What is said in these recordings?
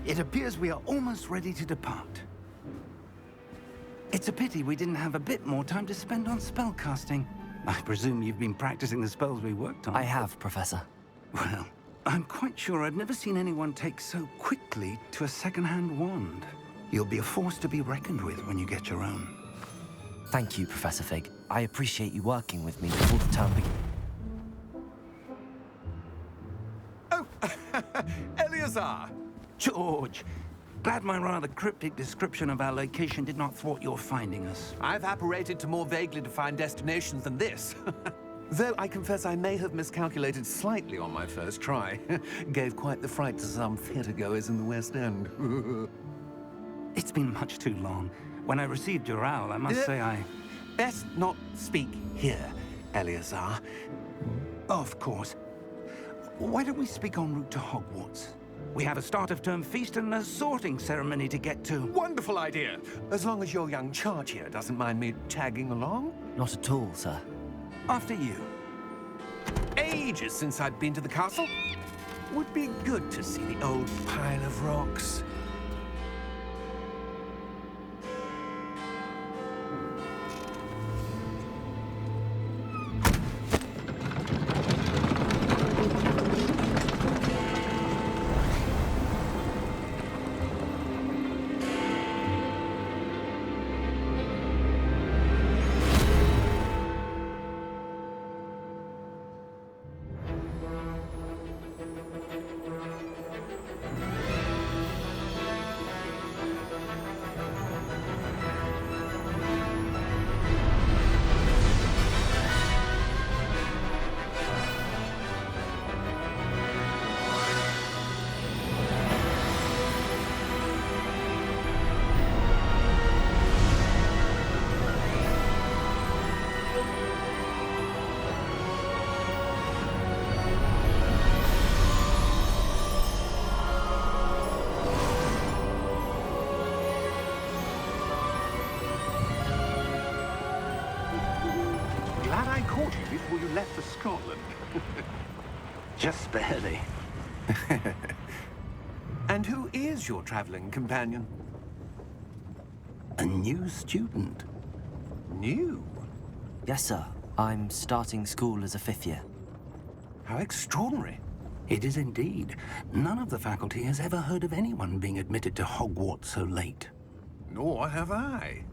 It appears we are almost ready to depart. It's a pity we didn't have a bit more time to spend on spellcasting. I presume you've been practicing the spells we worked on. I have, Professor. Well, I'm quite sure I've never seen anyone take so quickly to a second-hand wand. You'll be a force to be reckoned with when you get your own. Thank you, Professor Fig. I appreciate you working with me before the term begins. Oh, Eleazar! George! Glad my rather cryptic description of our location did not thwart your finding us. I've apparated to more vaguely defined destinations than this. Though I confess I may have miscalculated slightly on my first try. Gave quite the fright to some theatergoers in the West End. It's been much too long. When I received your owl, I must say I... Best not speak here, Eleazar. Of course. Why don't we speak en route to Hogwarts? We have a start-of-term feast and a sorting ceremony to get to. Wonderful idea! As long as your young charge here doesn't mind me tagging along. Not at all, sir. After you. Ages since I'd been to the castle. Would be good to see the old pile of rocks. Glad I caught you before you left for Scotland. Just barely. And who is your traveling companion? A new student. New? Yes, sir. I'm starting school as a 5th year. How extraordinary. It is indeed. None of the faculty has ever heard of anyone being admitted to Hogwarts so late. Nor have I.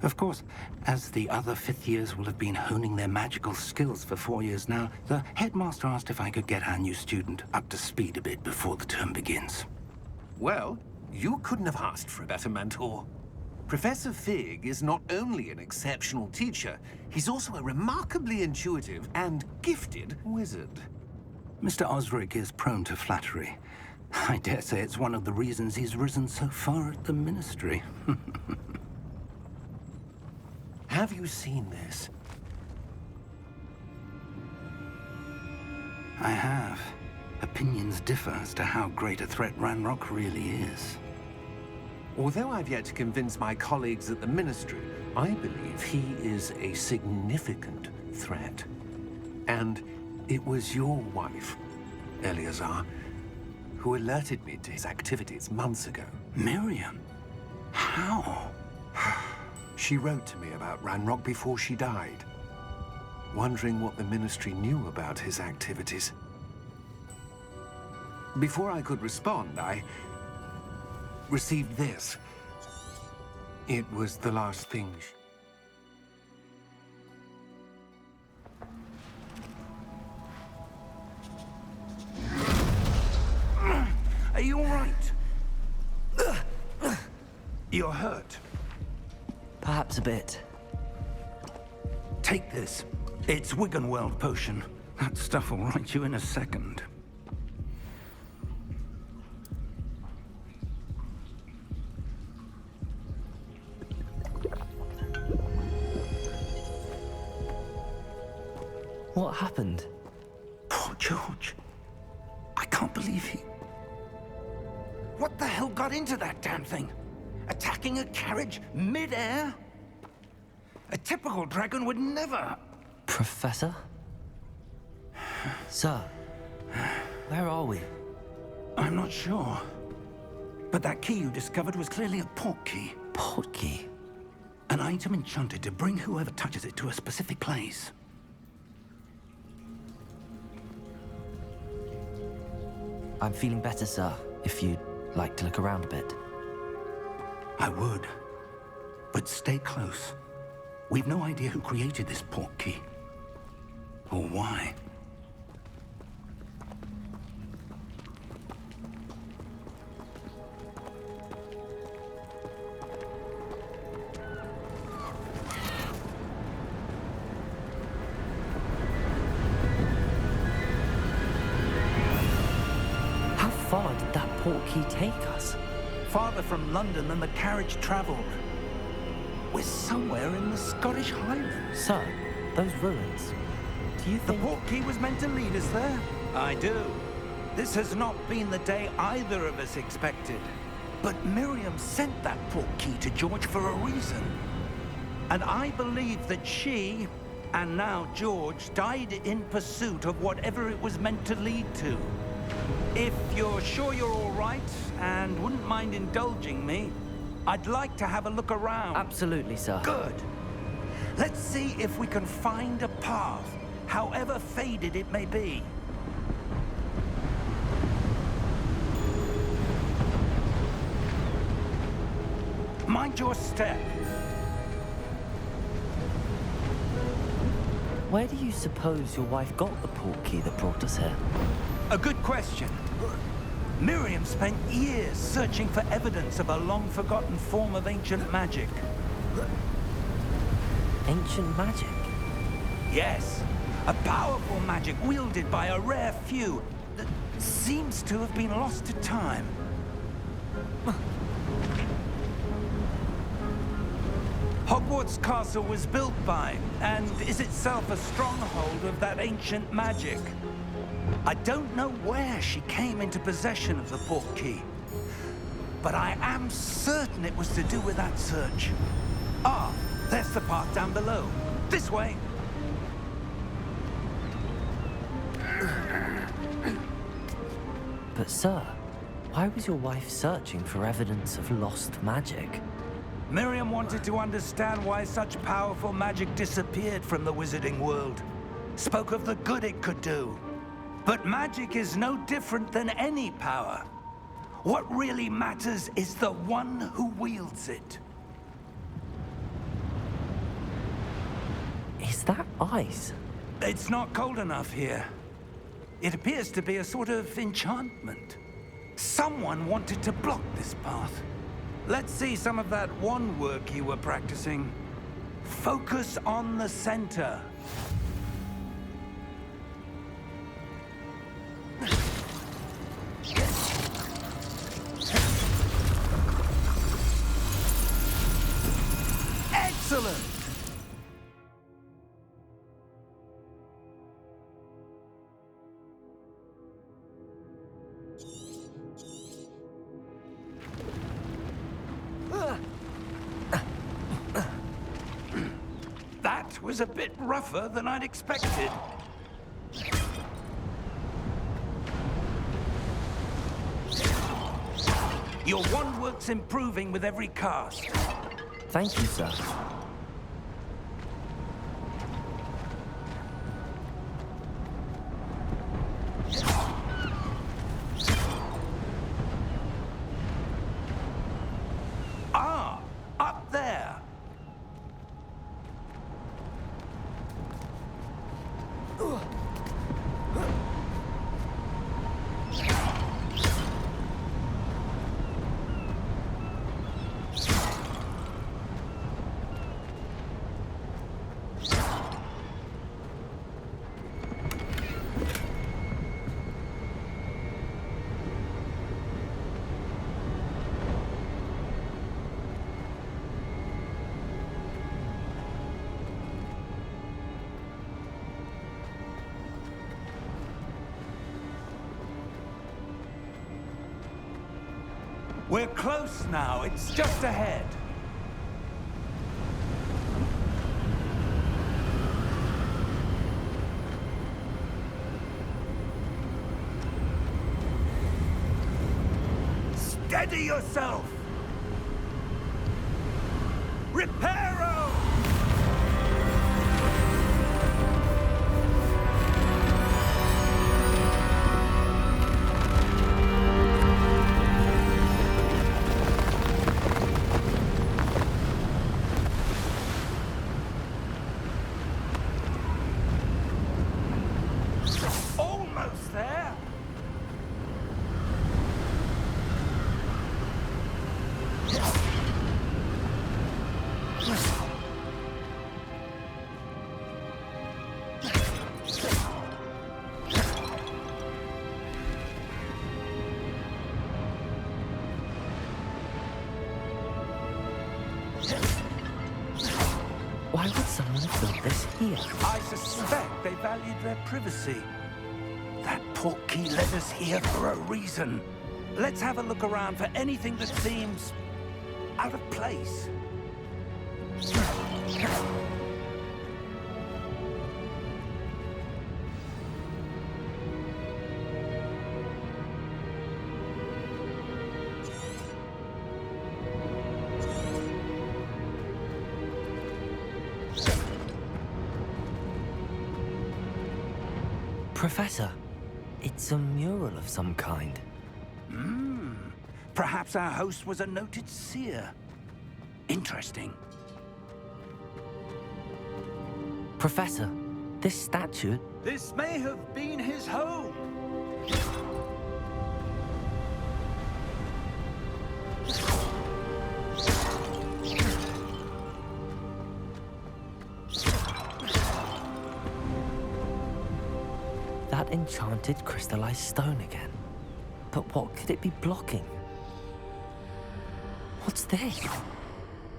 Of course, as the other 5th years will have been honing their magical skills for 4 years now, the headmaster asked if I could get our new student up to speed a bit before the term begins. Well, you couldn't have asked for a better mentor. Professor Fig is not only an exceptional teacher, he's also a remarkably intuitive and gifted wizard. Mr. Osric is prone to flattery. I dare say it's one of the reasons he's risen so far at the Ministry. Have you seen this? I have. Opinions differ as to how great a threat Ranrock really is. Although I've yet to convince my colleagues at the Ministry, I believe he is a significant threat. And it was your wife, Eleazar, who alerted me to his activities months ago. Miriam? How? She wrote to me about Ranrock before she died, wondering what the Ministry knew about his activities. Before I could respond, I received this. It was the last thing Are you all right? You're hurt. Perhaps a bit. Take this. It's Wiggenweld potion. That stuff will right you in a second. What happened? Poor George. I can't believe he... What the hell got into that damn thing? Attacking a carriage mid-air? A typical dragon would never... Professor? Sir, where are we? I'm not sure. But that key you discovered was clearly a portkey. Portkey? An item enchanted to bring whoever touches it to a specific place. I'm feeling better, sir, if you'd like to look around a bit. I would. But stay close. We've no idea who created this portkey. Or why. How far did that portkey take us? Farther from London than the carriage traveled. We're somewhere in the Scottish Highlands. Sir, those ruins. Do you The think... portkey was meant to lead us there? I do. This has not been the day either of us expected. But Miriam sent that portkey to George for a reason. And I believe that she, and now George, died in pursuit of whatever it was meant to lead to. If you're sure you're all right, and wouldn't mind indulging me, I'd like to have a look around. Absolutely, sir. Good. Let's see if we can find a path, however faded it may be. Mind your step. Where do you suppose your wife got the portkey that brought us here? A good question. Miriam spent years searching for evidence of a long-forgotten form of ancient magic. Ancient magic? Yes, a powerful magic wielded by a rare few that seems to have been lost to time. Hogwarts Castle was built by, and is itself a stronghold of that ancient magic. I don't know where she came into possession of the portkey, but I am certain it was to do with that search. Ah, there's the path down below. This way. But sir, why was your wife searching for evidence of lost magic? Miriam wanted to understand why such powerful magic disappeared from the wizarding world. Spoke of the good it could do. But magic is no different than any power. What really matters is the one who wields it. Is that ice? It's not cold enough here. It appears to be a sort of enchantment. Someone wanted to block this path. Let's see some of that wand work you were practicing. Focus on the center. Excellent! That was a bit rougher than I'd expected. Your wand work's improving with every cast. Thank you, sir. Ah, up there. We're close now. It's just ahead. Steady yourself! Reparo! Almost there! Why would someone have built this here? I suspect they valued their privacy. That portkey led us here for a reason. Let's have a look around for anything that seems out of place. Professor, it's a mural of some kind. Perhaps our host was a noted seer. Interesting. Professor, this statue... This may have been his home. That enchanted crystallized stone again. But what could it be blocking? What's this?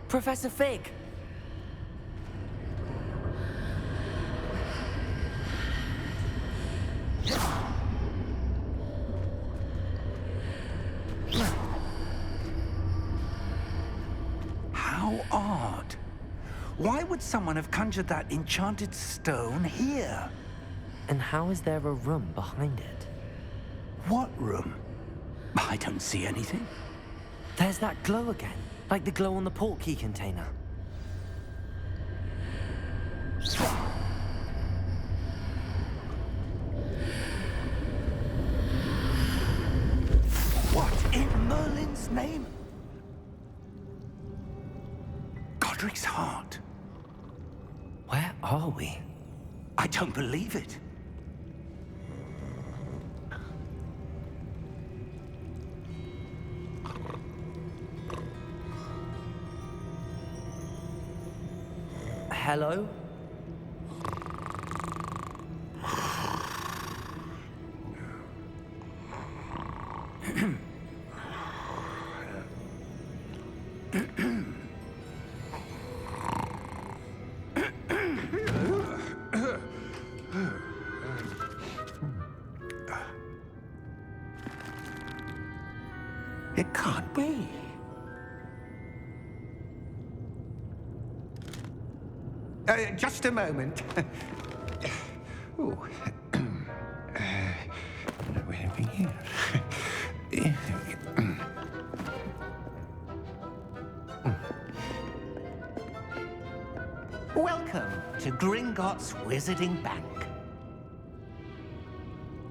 Professor Fig! How odd. Why would someone have conjured that enchanted stone here? And how is there a room behind it? What room? I don't see anything. There's that glow again, like the glow on the portkey container. What in Merlin's name? Godric's heart. Where are we? I don't believe it. Hello? It can't be. Just a moment. Ooh. Where are we here? Welcome to Gringotts Wizarding Bank.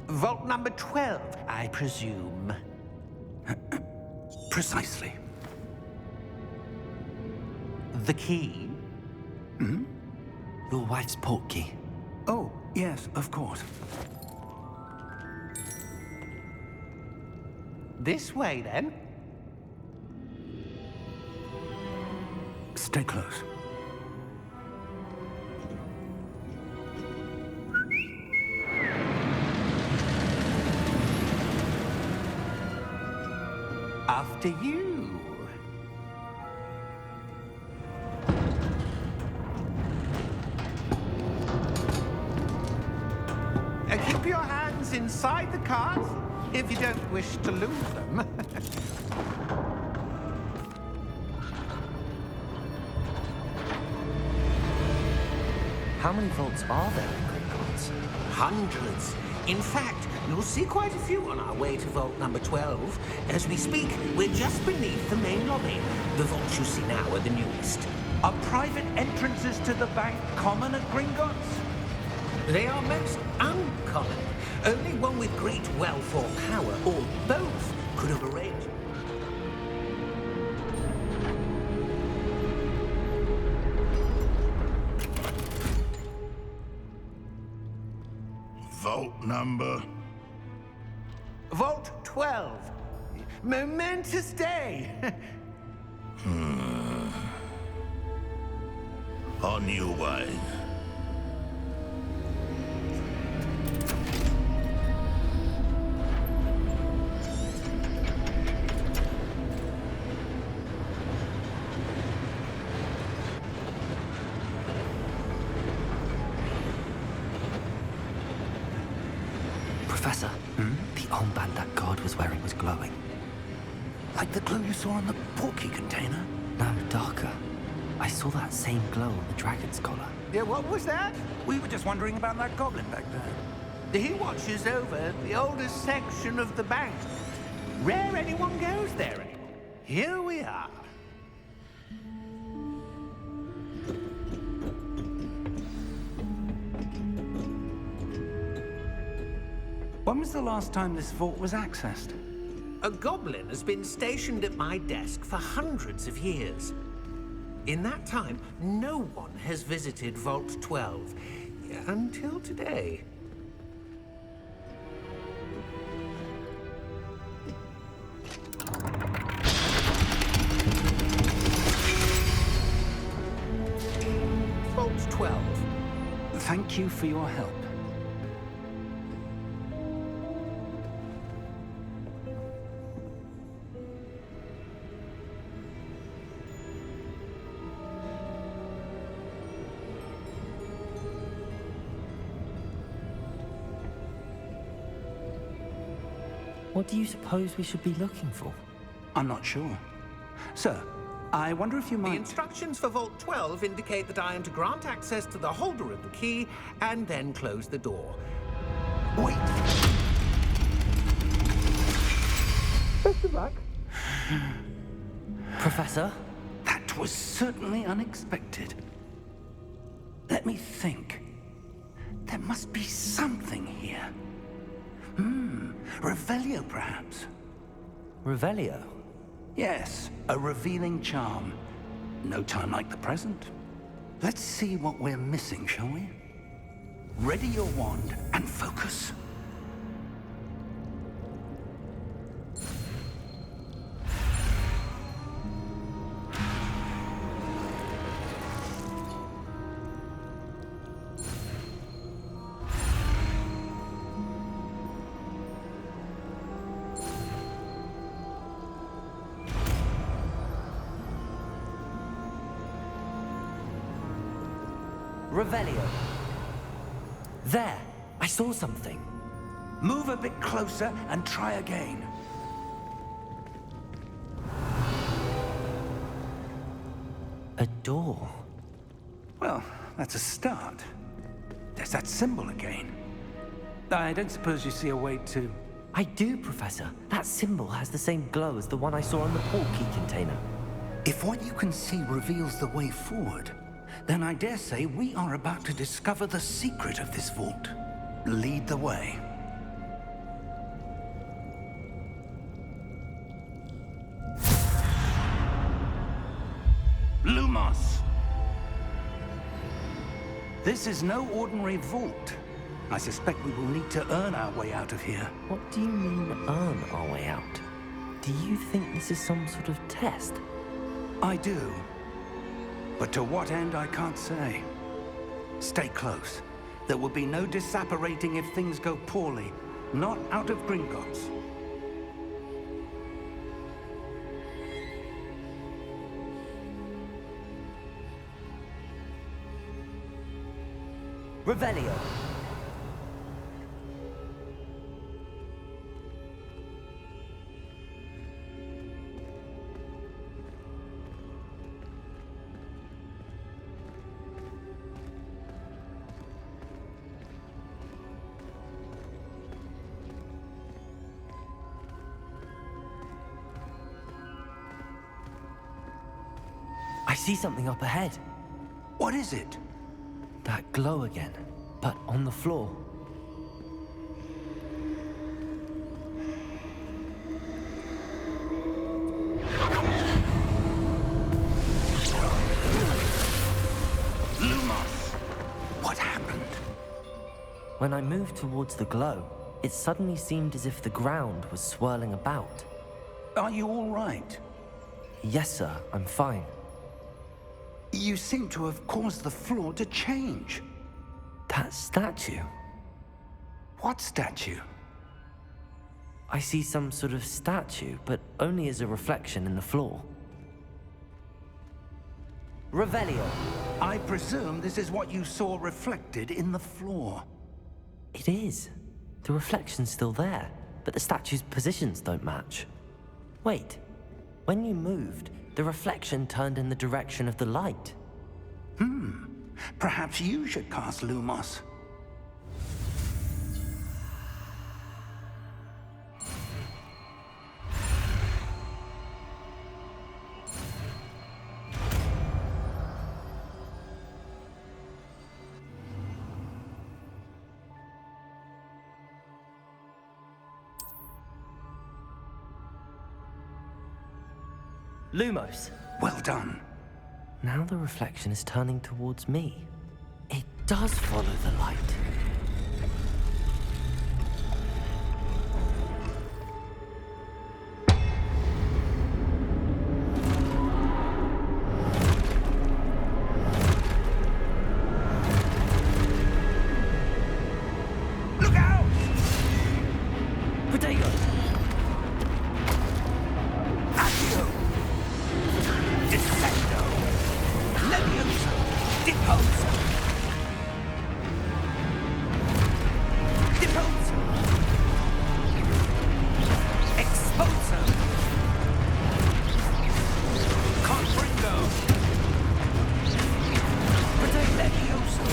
Vault number 12, I presume. Precisely. The key? Your wife's portkey. Oh, yes, of course. This way, then. Stay close. After you. Keep your hands inside the cart if you don't wish to lose them. How many vaults are there in Gringotts? Hundreds. In fact, You'll see quite a few on our way to vault number 12. As we speak, we're just beneath the main lobby. The vaults you see now are the newest. Are private entrances to the bank common at Gringotts? They are most uncommon. Only one with great wealth or power, or both, could have arranged. Vault number? Vault 12. Momentous day. On your way. Professor, the armband that guard was wearing was glowing. Like the glow you saw on the porky container? No, darker. I saw that same glow on the dragon's collar. Yeah, what was that? We were just wondering about that goblin back there. He watches over the oldest section of the bank. Rare anyone goes there anymore. Here we are. When was the last time this vault was accessed? A goblin has been stationed at my desk for hundreds of years. In that time, no one has visited Vault 12 until today. Vault 12. Thank you for your help. What do you suppose we should be looking for? I'm not sure. Sir, I wonder if you The might... instructions for Vault 12 indicate that I am to grant access to the holder of the key and then close the door. Wait! Best of luck. Professor? That was certainly unexpected. Let me think. There must be something here. Revelio, perhaps? Revelio? Yes, a revealing charm. No time like the present. Let's see what we're missing, shall we? Ready your wand and focus. Revelio. There! I saw something. Move a bit closer and try again. A door. Well, that's a start. There's that symbol again. I don't suppose you see a way to... I do, Professor. That symbol has the same glow as the one I saw on the portkey container. If what you can see reveals the way forward, then I dare say we are about to discover the secret of this vault. Lead the way. Lumos! This is no ordinary vault. I suspect we will need to earn our way out of here. What do you mean, earn our way out? Do you think this is some sort of test? I do. But to what end, I can't say. Stay close. There will be no disapparating if things go poorly. Not out of Gringotts. Revelio. see something up ahead? What is it? That glow again, but on the floor. Lumos! What happened? When I moved towards the glow, it suddenly seemed as if the ground was swirling about. Are you all right? Yes, sir, I'm fine. You seem to have caused the floor to change. That statue? What statue? I see some sort of statue, but only as a reflection in the floor. Revelio! I presume this is what you saw reflected in the floor. It is. The reflection's still there, but the statue's positions don't match. Wait, when you moved, the reflection turned in the direction of the light. Perhaps you should cast Lumos. Lumos! Well done. Now the reflection is turning towards me. It does follow the light. Look out! Potato! Accio! Descendo! Levioso! Deposo! Deposo! Exposo! Confringo! Levioso!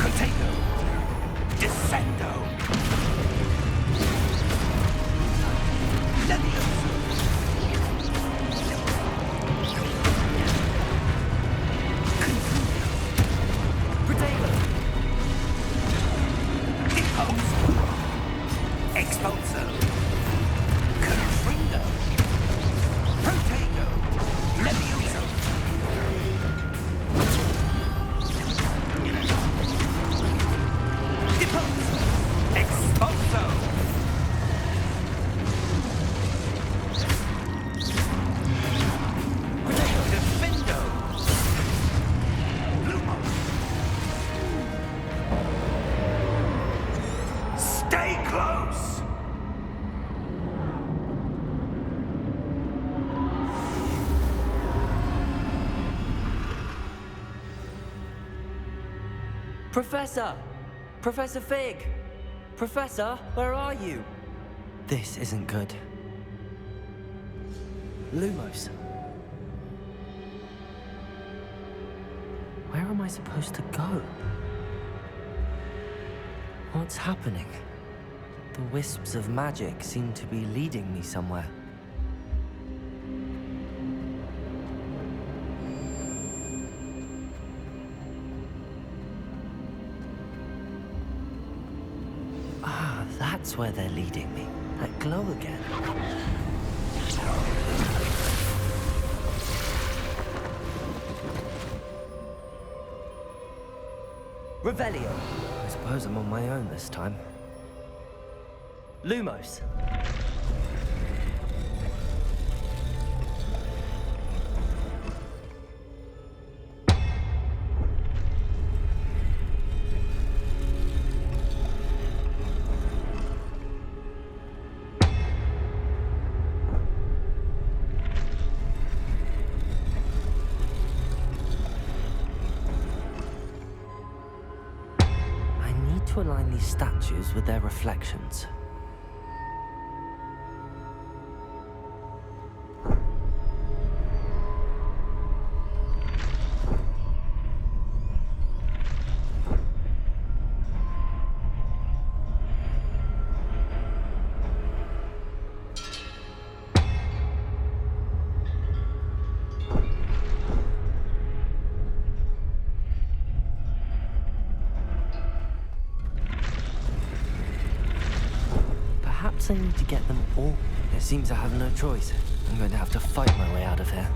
Contago! Descendo! Levioso! Potato! Deposo! Expulso! Confringo! Protego! Levioso! Deposo! Expulso! Defendo! Lumos! Stay close! Professor! Professor Fig! Professor, where are you? This isn't good. Lumos. Where am I supposed to go? What's happening? The wisps of magic seem to be leading me somewhere. Ah, that's where they're leading me. That glow again. Revelio. I suppose I'm on my own this time. Lumos. I need to align these statues with their reflections. guess I need to get them all. It seems I have no choice. I'm going to have to fight my way out of here.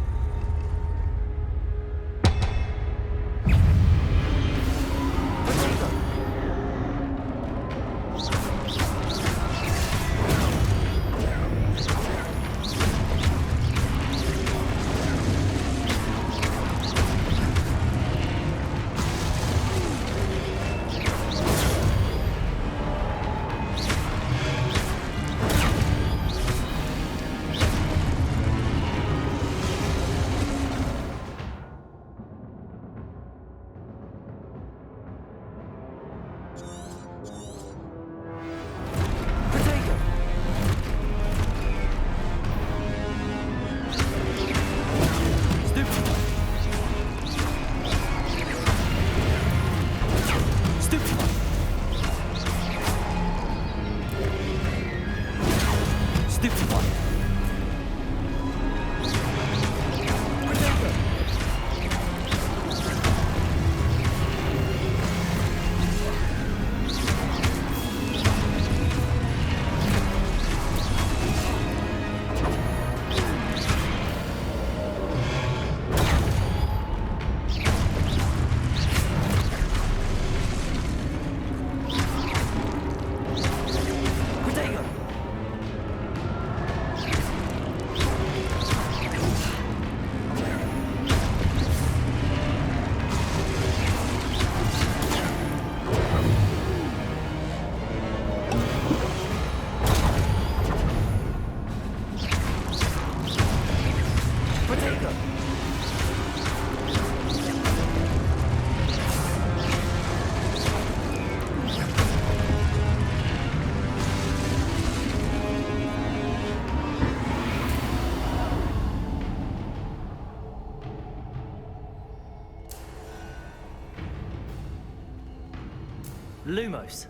Lumos.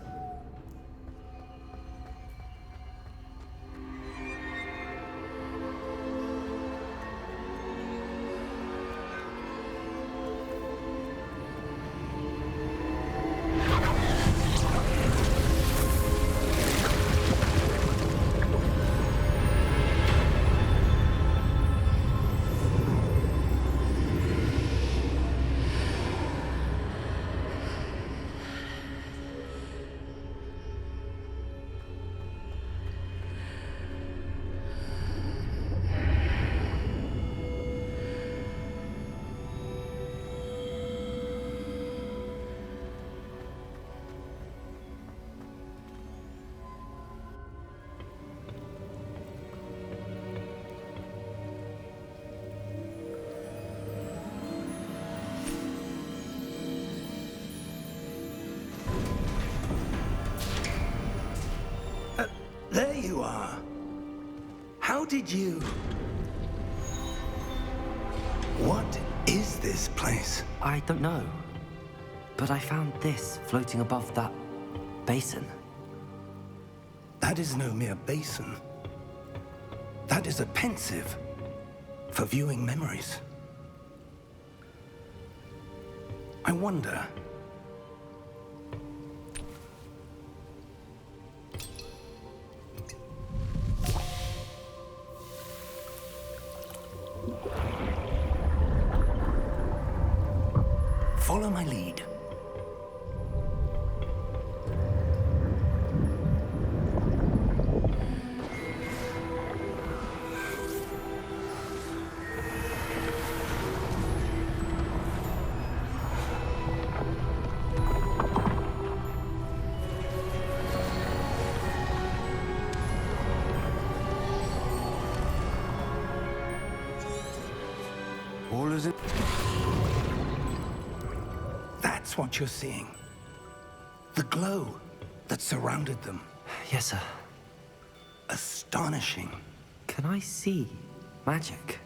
There you are. How did you... What is this place? I don't know. But I found this floating above that basin. That is no mere basin. That is a pensive for viewing memories. I wonder... Follow my lead. All is in... That's what you're seeing. The glow that surrounded them. Yes, sir. Astonishing. Can I see magic?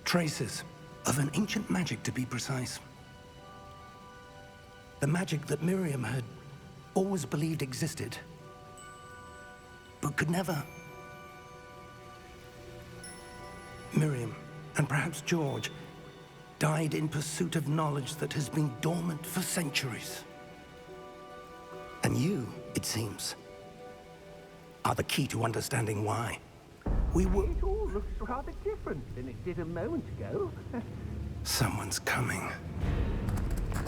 Traces of an ancient magic, to be precise. The magic that Miriam had always believed existed, but could never. Miriam, and perhaps George, died in pursuit of knowledge that has been dormant for centuries. And you, it seems, are the key to understanding why. We were... It all looks rather different than it did a moment ago. Someone's coming.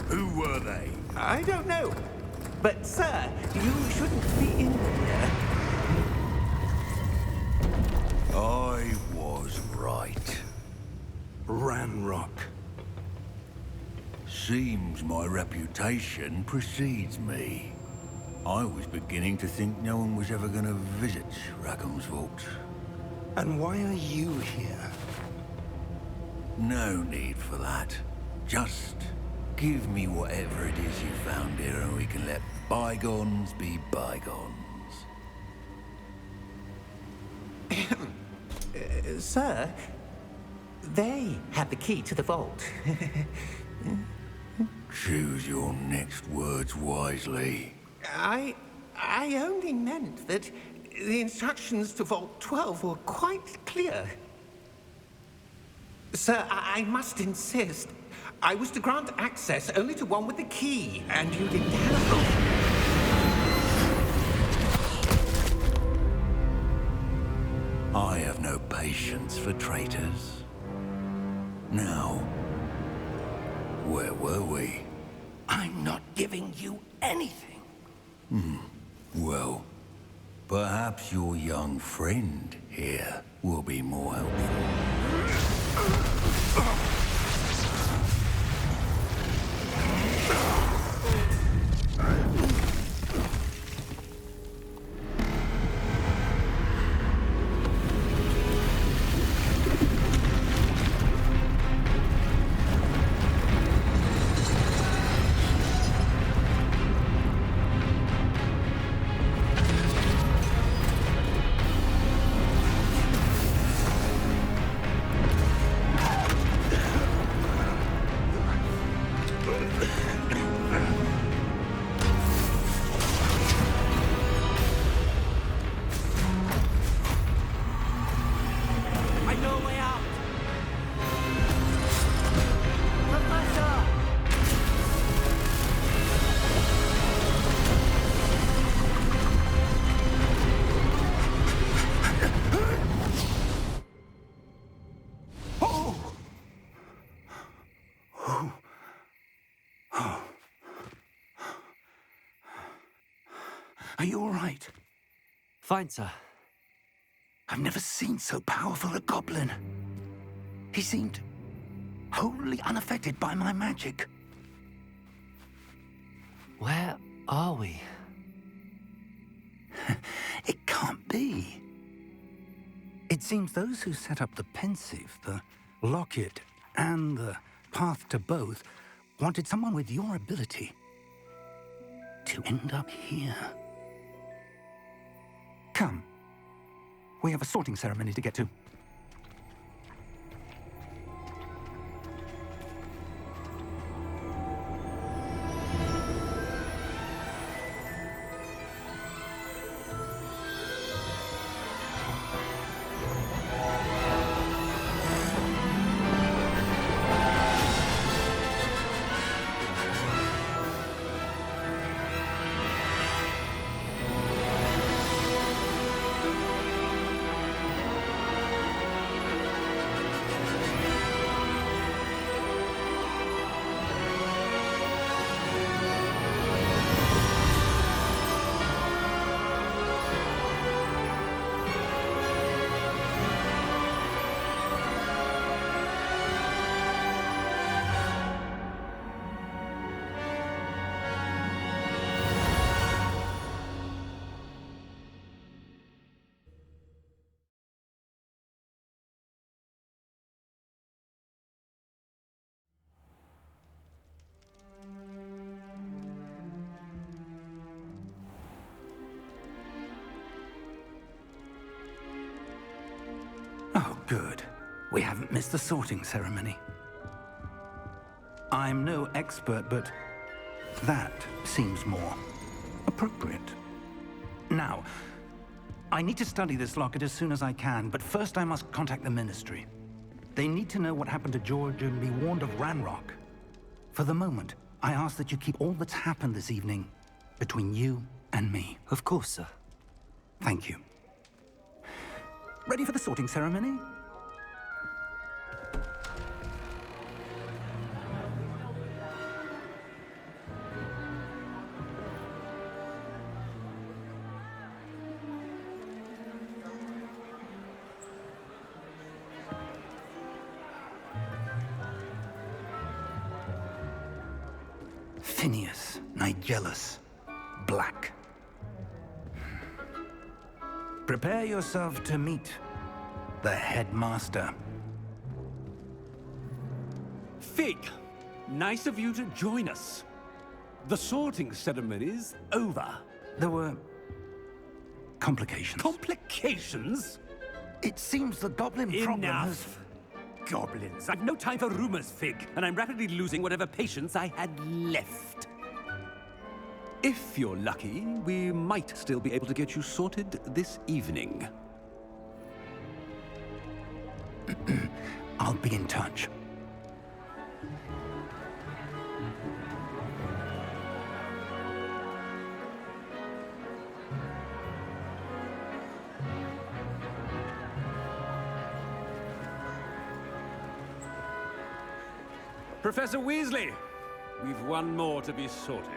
Who were they? I don't know. But, sir, you shouldn't be in here. I was right. Ranrock. Seems my reputation precedes me. I was beginning to think no one was ever going to visit Rackham's vault. And why are you here? No need for that. Just give me whatever it is you found here and we can let bygones be bygones. Sir, they had the key to the vault. Choose your next words wisely. I only meant that the instructions to Vault 12 were quite clear. Sir, I must insist. I was to grant access only to one with the key, and you didn't have... I have no patience for traitors. Now, where were we? I'm not giving you anything. Well, perhaps your young friend here will be more helpful. Are you all right? Fine, sir. I've never seen so powerful a goblin. He seemed wholly unaffected by my magic. Where are we? It can't be. It seems those who set up the pensive, the locket, and the path to both wanted someone with your ability to end up here. Come. We have a sorting ceremony to get to. Oh, good. We haven't missed the sorting ceremony. I'm no expert, but that seems more appropriate. Now, I need to study this locket as soon as I can, but first I must contact the Ministry. They need to know what happened to George and be warned of Ranrock. For the moment, I ask that you keep all that's happened this evening between you and me. Of course, sir. Thank you. Ready for the sorting ceremony? Phineas, Nigellus, Black. Prepare yourself to meet the headmaster. Fig, nice of you to join us. The sorting ceremony's over. There were complications. Complications? It seems the goblin problem has... Enough. Goblins. I've no time for rumors, Fig, and I'm rapidly losing whatever patience I had left. If you're lucky, we might still be able to get you sorted this evening. I'll be in touch. Professor Weasley, we've one more to be sorted.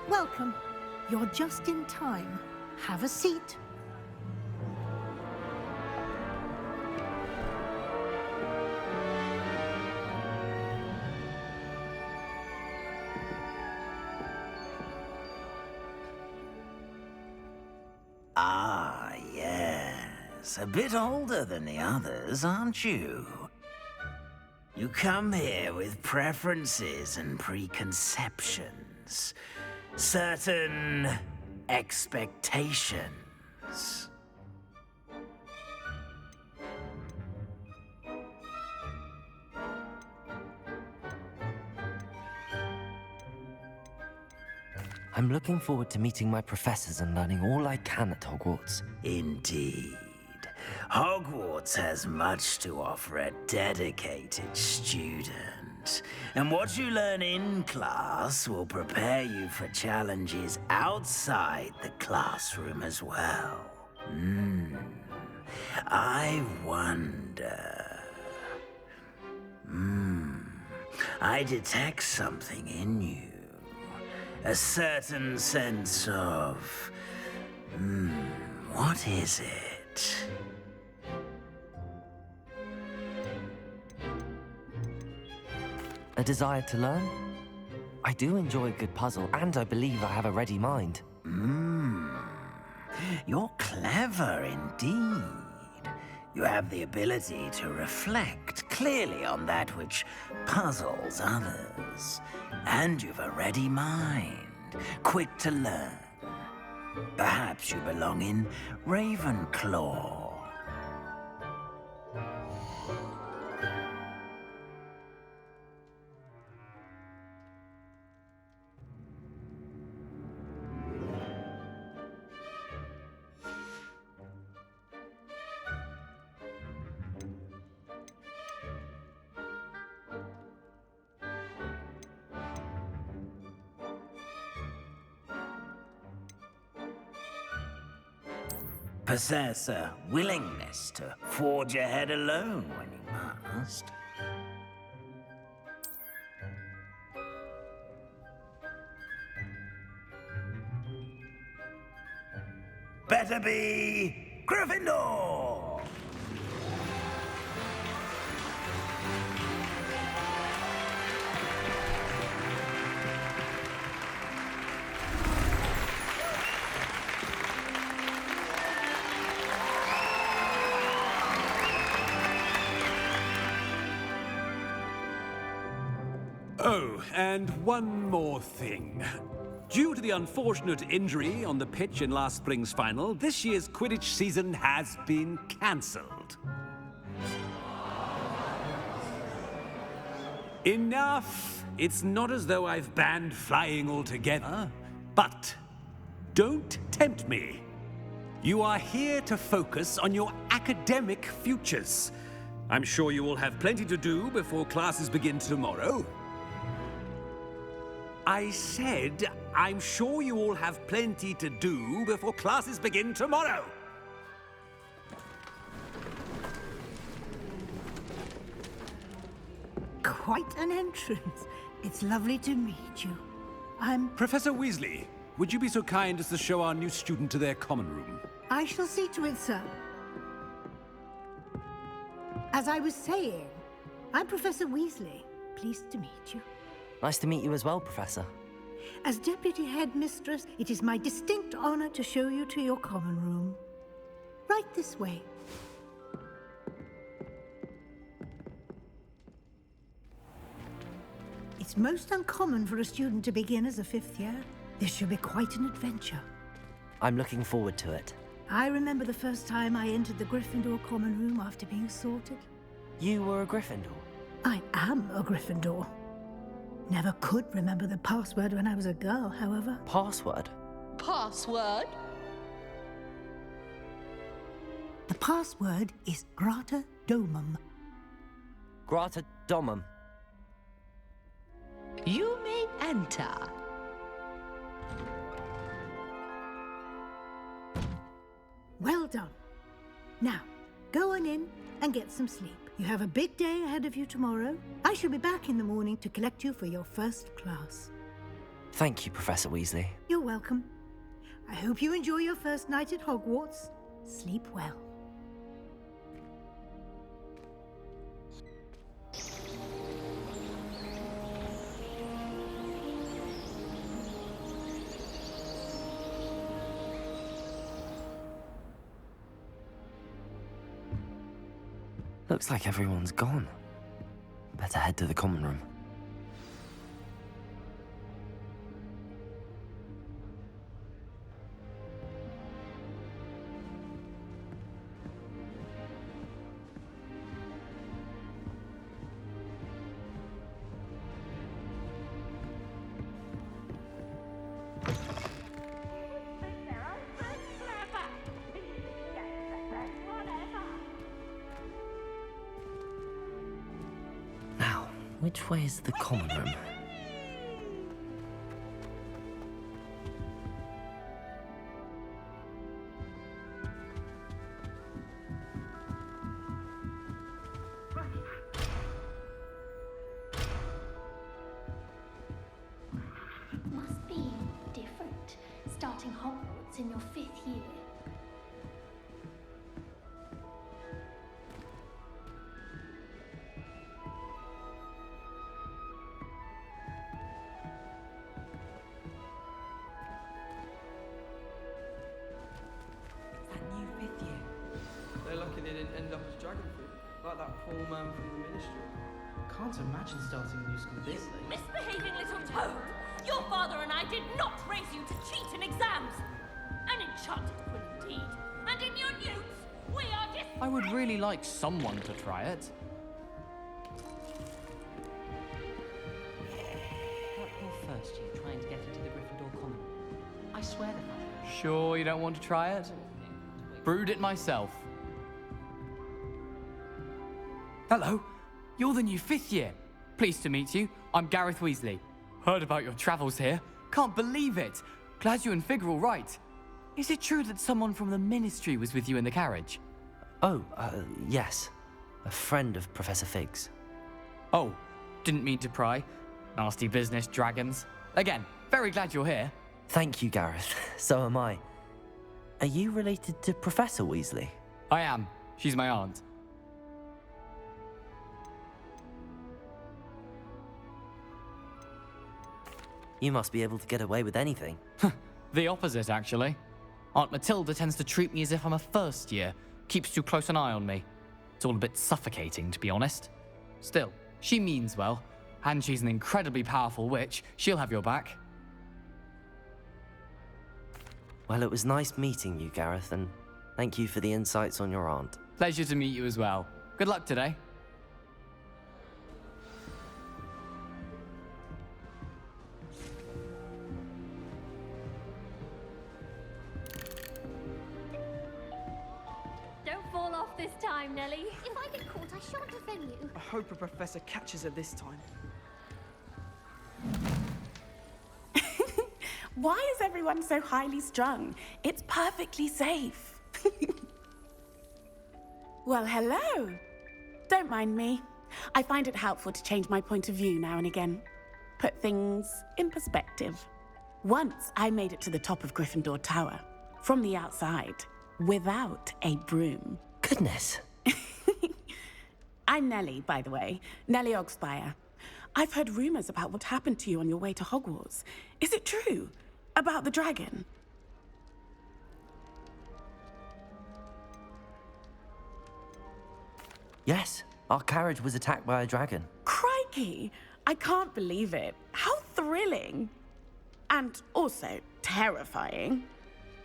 Welcome. You're just in time. Have a seat. Ah, yes. A bit older than the others, aren't you? You come here with preferences and preconceptions. Certain expectations. I'm looking forward to meeting my professors and learning all I can at Hogwarts. Indeed. Hogwarts has much to offer a dedicated student. And what you learn in class will prepare you for challenges outside the classroom as well. I wonder... I detect something in you. A certain sense of... what is it? A desire to learn? I do enjoy a good puzzle, and I believe I have a ready mind. You're clever indeed. You have the ability to reflect clearly on that which puzzles others. And you've a ready mind, quick to learn. Perhaps you belong in Ravenclaw. Possess a willingness to forge ahead alone when you must. Better be Gryffindor! Oh, and one more thing. Due to the unfortunate injury on the pitch in last spring's final, this year's Quidditch season has been cancelled. Enough! It's not as though I've banned flying altogether, but don't tempt me. You are here to focus on your academic futures. I'm sure you will have plenty to do before classes begin tomorrow. I said, I'm sure you all have plenty to do before classes begin tomorrow. quite an entrance. It's lovely to meet you. Professor Weasley, would you be so kind as to show our new student to their common room? I shall see to it, sir. As I was saying, I'm Professor Weasley. Pleased to meet you. Nice to meet you as well, Professor. As Deputy Headmistress, it is my distinct honor to show you to your common room. Right this way. It's most uncommon for a student to begin as a 5th year. This should be quite an adventure. I'm looking forward to it. I remember the first time I entered the Gryffindor common room after being sorted. You were a Gryffindor? I am a Gryffindor. Never could remember the password when I was a girl, however. Password? Password? The password is Grata Domum. Grata Domum. You may enter. Well done. Now, go on in and get some sleep. You have a big day ahead of you tomorrow. I shall be back in the morning to collect you for your first class. Thank you, Professor Weasley. You're welcome. I hope you enjoy your first night at Hogwarts. Sleep well. Looks like everyone's gone. Better head to the common room. Which way is the common room? Must be different, starting Hogwarts in your 5th year. They're lucky they didn't end up as dragon fruit, like that poor man from the ministry. Can't imagine starting a new school this late. Misbehaving little toad! Your father and I did not raise you to cheat in exams! An enchanted quill indeed! And in your newts, we are I would really like someone to try it. That poor first year trying to get into the Gryffindor common. I swear to God. Sure you don't want to try it? Brewed it myself. Hello, you're the new 5th year. Pleased to meet you. I'm Gareth Weasley. Heard about your travels here. Can't believe it. Glad you and Fig are all right. Is it true that someone from the Ministry was with you in the carriage? Oh, yes. A friend of Professor Fig's. Oh, didn't mean to pry. Nasty business, dragons. Again, very glad you're here. Thank you, Gareth. So am I. Are you related to Professor Weasley? I am. She's my aunt. You must be able to get away with anything. The opposite, actually. Aunt Matilda tends to treat me as if I'm a first year. Keeps too close an eye on me. It's all a bit suffocating, to be honest. Still, she means well. And she's an incredibly powerful witch. She'll have your back. Well, it was nice meeting you, Gareth, and thank you for the insights on your aunt. Pleasure to meet you as well. Good luck today. Don't fall off this time, Nellie. If I get caught, I shan't offend you. I hope a professor catches her this time. Why is everyone so highly strung? It's perfectly safe. Well, hello. Don't mind me. I find it helpful to change my point of view now and again. Put things in perspective. Once I made it to the top of Gryffindor Tower, from the outside, without a broom. Goodness. I'm Nellie, by the way. Nellie Ogspire. I've heard rumors about what happened to you on your way to Hogwarts. Is it true? About the dragon? Yes, our carriage was attacked by a dragon. Crikey! I can't believe it. How thrilling! And also terrifying.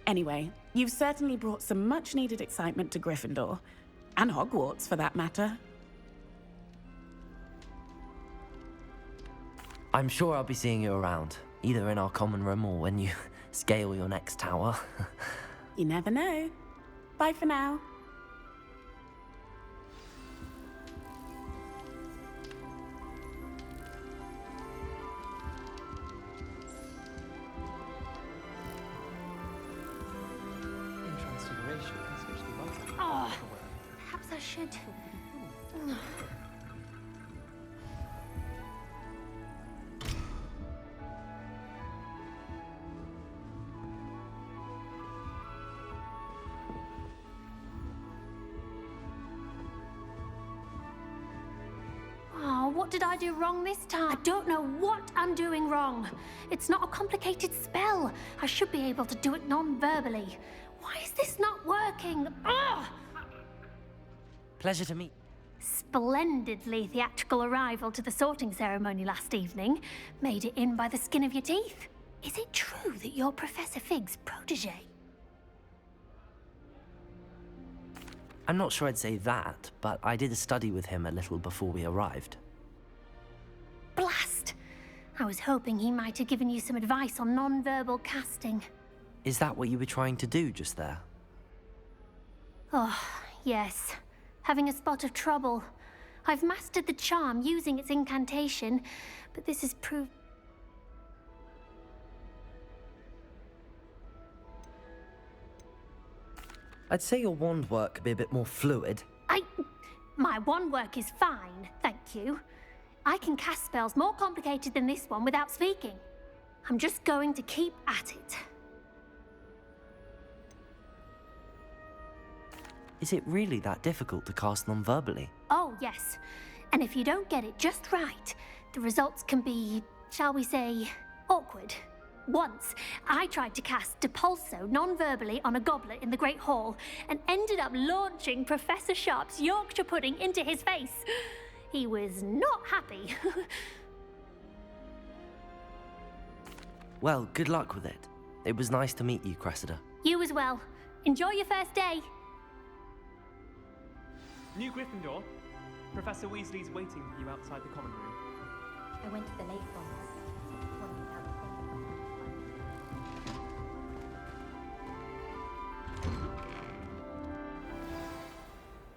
Anyway, you've certainly brought some much-needed excitement to Gryffindor. And Hogwarts, for that matter. I'm sure I'll be seeing you around, either in our common room or when you scale your next tower. You never know. Bye for now. Oh, perhaps I should. Oh, what did I do wrong this time? I don't know what I'm doing wrong. It's not a complicated spell. I should be able to do it non-verbally. Why is this not working? Ugh! Pleasure to meet. Splendidly theatrical arrival to the sorting ceremony last evening. Made it in by the skin of your teeth. Is it true that you're Professor Fig's protege? I'm not sure I'd say that, but I did study with him a little before we arrived. Blast! I was hoping he might have given you some advice on non-verbal casting. Is that what you were trying to do just there? Oh, yes. Having a spot of trouble. I've mastered the charm using its incantation, but this has proved... I'd say your wand work could be a bit more fluid. My wand work is fine, thank you. I can cast spells more complicated than this one without speaking. I'm just going to keep at it. Is it really that difficult to cast non-verbally? Oh, yes. And if you don't get it just right, the results can be, shall we say, awkward. Once, I tried to cast Depulso non-verbally on a goblet in the Great Hall and ended up launching Professor Sharp's Yorkshire pudding into his face. He was not happy. Well, good luck with it. It was nice to meet you, Cressida. You as well. Enjoy your first day. New Gryffindor. Professor Weasley's waiting for you outside the common room. I went to the late ones.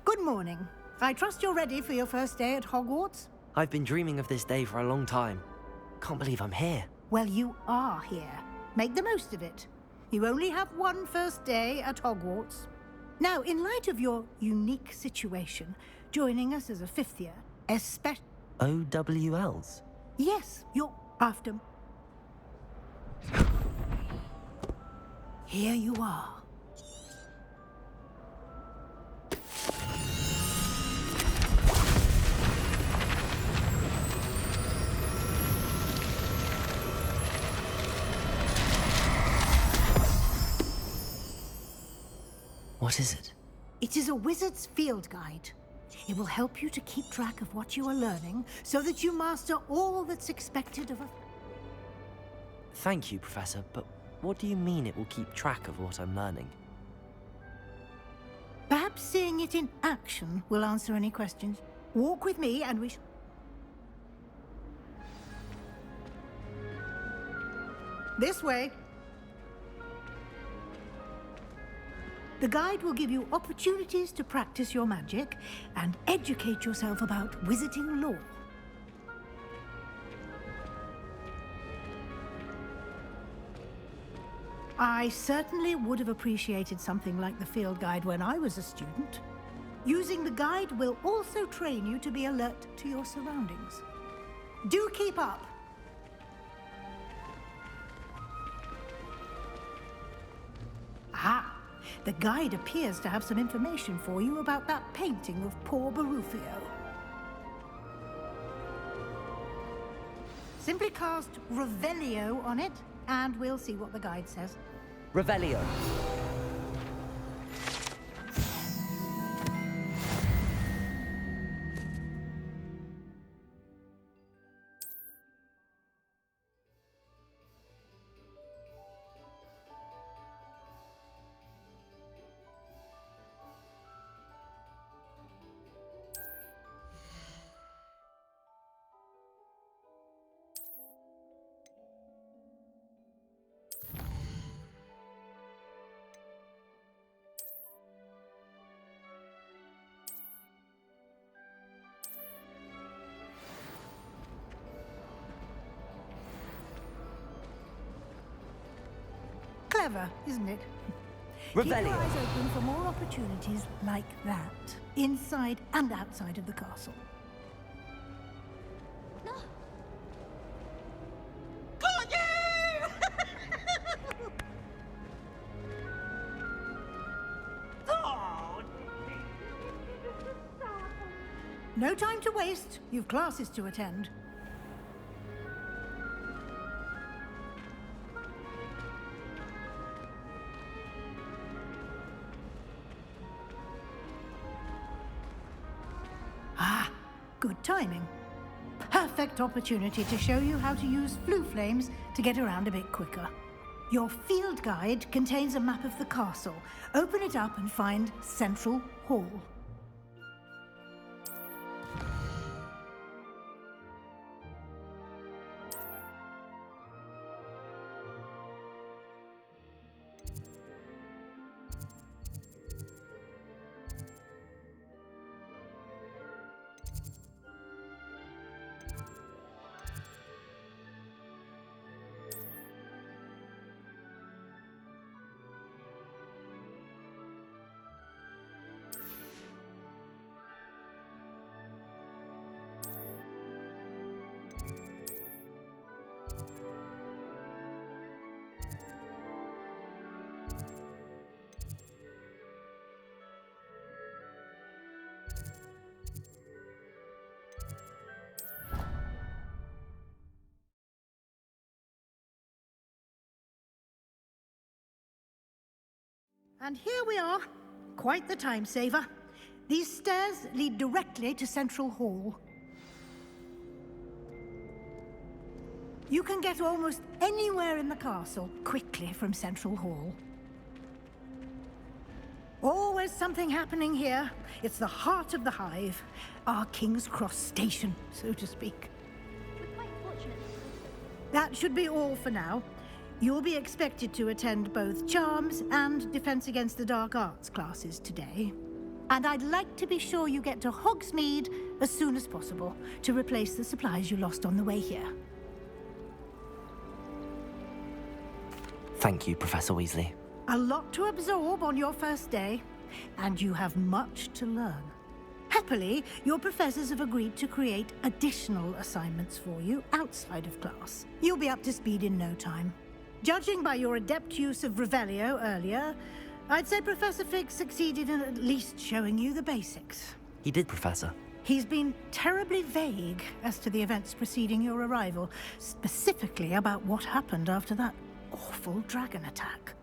Good morning. I trust you're ready for your first day at Hogwarts? I've been dreaming of this day for a long time. Can't believe I'm here. Well, you are here. Make the most of it. You only have one first day at Hogwarts. Now, in light of your unique situation, joining us as a fifth year, especially... OWLs? Yes, you're after... Here you are. What is it? It is a wizard's field guide. It will help you to keep track of what you are learning so that you master all that's expected of a... Thank you, Professor, but what do you mean it will keep track of what I'm learning? Perhaps seeing it in action will answer any questions. Walk with me and we shall... This way. The guide will give you opportunities to practice your magic and educate yourself about wizarding lore. I certainly would have appreciated something like the field guide when I was a student. Using the guide will also train you to be alert to your surroundings. Do keep up! Ah, the guide appears to have some information for you about that painting of poor Barufio. Simply cast Revelio on it, and we'll see what the guide says. Revelio. Clever, isn't it? Revelio. Keep your eyes open for more opportunities like that, inside and outside of the castle. No time to waste. You've classes to attend. Ah, good timing. Perfect opportunity to show you how to use flue flames to get around a bit quicker. Your field guide contains a map of the castle. Open it up and find Central Hall. And here we are. Quite the time saver. These stairs lead directly to Central Hall. You can get almost anywhere in the castle quickly from Central Hall. Always something happening here. It's the heart of the Hive. Our King's Cross station, so to speak. We're quite fortunate. That should be all for now. You'll be expected to attend both Charms and Defense Against the Dark Arts classes today. And I'd like to be sure you get to Hogsmeade as soon as possible to replace the supplies you lost on the way here. Thank you, Professor Weasley. A lot to absorb on your first day, and you have much to learn. Happily, your professors have agreed to create additional assignments for you outside of class. You'll be up to speed in no time. Judging by your adept use of Revelio earlier, I'd say Professor Fig succeeded in at least showing you the basics. He did, Professor. He's been terribly vague as to the events preceding your arrival, specifically about what happened after that awful dragon attack.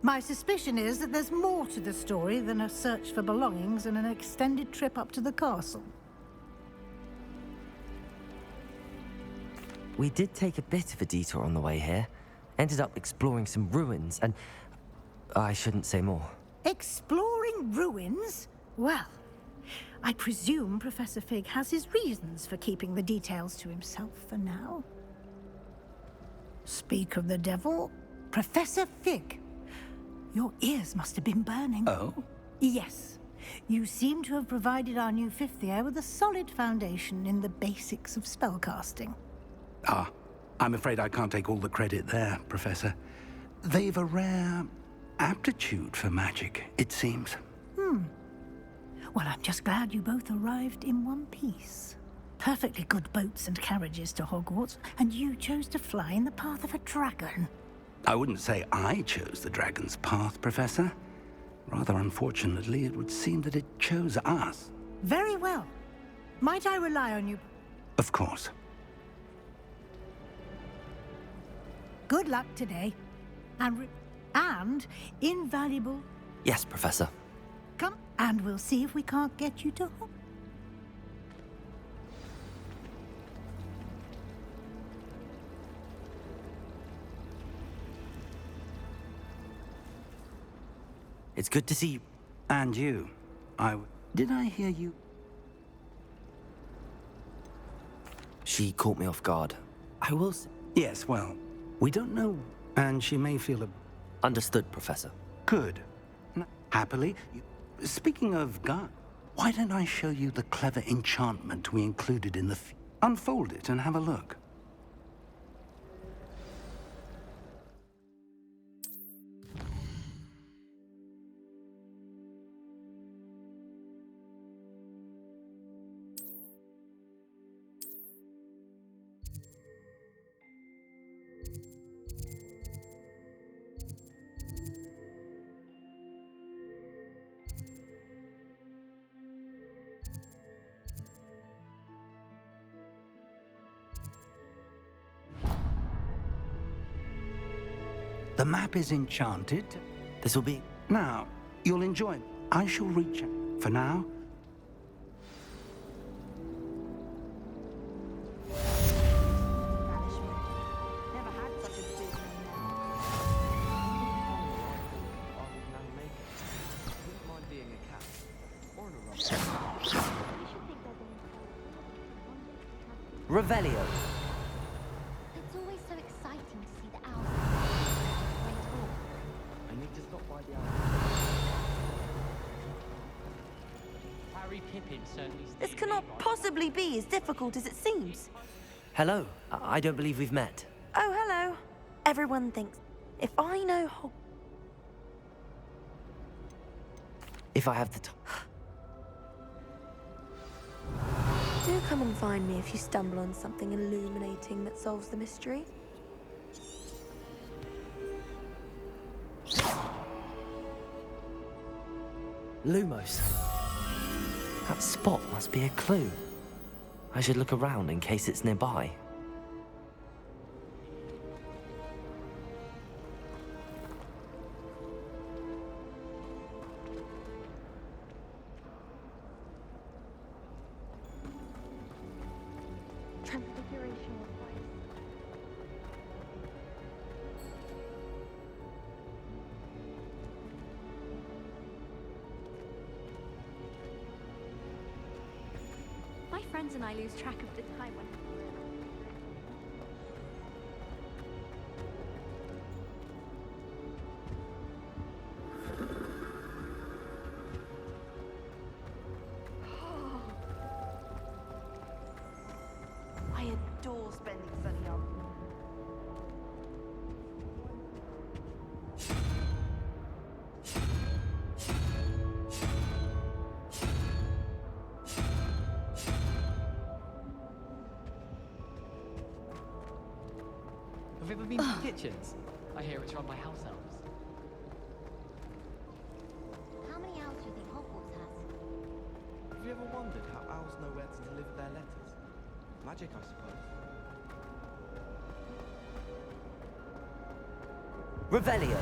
My suspicion is that there's more to the story than a search for belongings and an extended trip up to the castle. We did take a bit of a detour on the way here. Ended up exploring some ruins, and I shouldn't say more. Exploring ruins? Well, I presume Professor Fig has his reasons for keeping the details to himself for now. Speak of the devil, Professor Fig. Your ears must have been burning. Oh? Yes. You seem to have provided our new fifth year with a solid foundation in the basics of spellcasting. Ah, I'm afraid I can't take all the credit there, Professor. They've a rare aptitude for magic, it seems. Well, I'm just glad you both arrived in one piece. Perfectly good boats and carriages to Hogwarts, and you chose to fly in the path of a dragon. I wouldn't say I chose the dragon's path, Professor. Rather unfortunately, it would seem that it chose us. Very well. Might I rely on you? Of course. Good luck today. And invaluable. Yes, Professor. Come, and we'll see if we can't get you to Hogwarts. It's good to see you. And you. Did I hear you? She caught me off guard. I will say... Yes, well, we don't know, and she may feel a... Understood, Professor. Good. Happily. Speaking of God, why don't I show you the clever enchantment we included in the... Unfold it and have a look. The map is enchanted. This will be... Now, you'll enjoy it. I shall reach out. For now... Revelio. It's always so exciting to see the owls. I need to stop by the Harry Pippin certainly. This cannot possibly be as difficult as it seems. Hello. I don't believe we've met. Oh, hello. Everyone thinks if I know If I have the time. Do come and find me if you stumble on something illuminating that solves the mystery. Lumos. That spot must be a clue. I should look around in case it's nearby. Transfiguration of voice. My friends and I lose track of the time when... I adore spending sunny afternoons. Have you ever been to the kitchens? I hear it's run by house elves. How many owls do you think Hogwarts has? Have you ever wondered how owls know where to deliver their letters? Magic, I suppose. Revelio.